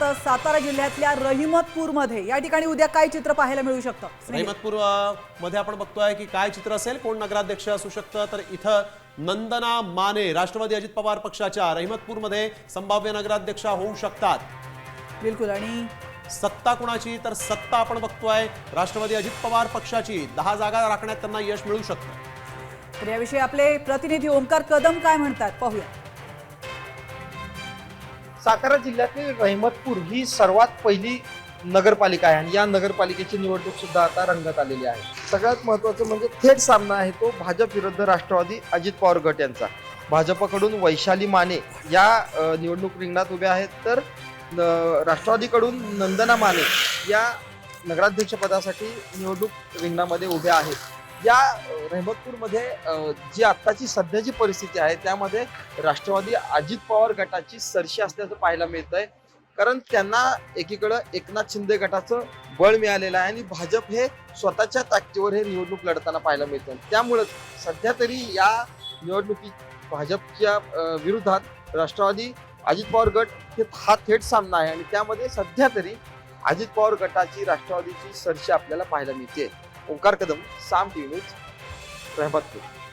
अर्थात सातारा जिल्ह्यातल्या रहिमतपूरमध्ये या ठिकाणी उद्या काय चित्र पाहायला मिळू शकतं? रहिमतपूर मध्ये आपण बघतोय की काय चित्र असेल, कोण नगराध्यक्ष असू शकतं. तर इथं नंदना माने राष्ट्रवादी अजित पवार पक्षाच्या रहिमतपूरमध्ये संभाव्य नगराध्यक्षा होऊ शकतात. बिलकुल. आणि सत्ता कुणाची? तर सत्ता आपण बघतोय राष्ट्रवादी अजित पवार पक्षाची. 10 जागा राखण्यात त्यांना यश मिळू शकतं. तर याविषयी आपले प्रतिनिधी ओंकार कदम काय म्हणतात पाहूया. सातारा जिल्ह्यातील रहिमतपूर ही सर्वात पहिली नगरपालिका आहे आणि या नगरपालिकेची निवडणूक सुद्धा आता रंगत आलेली आहे. सगळ्यात महत्त्वाचं म्हणजे थेट सामना आहे तो भाजप विरुद्ध राष्ट्रवादी अजित पवार गट यांचा. भाजपकडून वैशाली माने या निवडणूक रिंगणात उभ्या आहेत, तर राष्ट्रवादीकडून नंदना माने या नगराध्यक्षपदासाठी निवडणूक रिंगणामध्ये उभ्या आहेत. या रहिमतपूरमध्ये जी आत्ताची सध्याची परिस्थिती आहे त्यामध्ये राष्ट्रवादी अजित पवार गटाची सरशी असल्याचं पाहायला मिळतंय, कारण त्यांना एकीकडं एकनाथ शिंदे गटाचं बळ मिळालेलं आहे आणि भाजप हे स्वतःच्या ताकदीवर हे निवडणूक लढताना पाहायला मिळतं. त्यामुळेच सध्या तरी या निवडणुकीत भाजपच्या विरोधात राष्ट्रवादी अजित पवार गट हा थेट सामना आहे आणि त्यामध्ये सध्या तरी अजित पवार गटाची राष्ट्रवादीची सरशी आपल्याला पाहायला मिळते. ओंकार कदम, साम टीव्ही न्यूज, रहिमतपूर.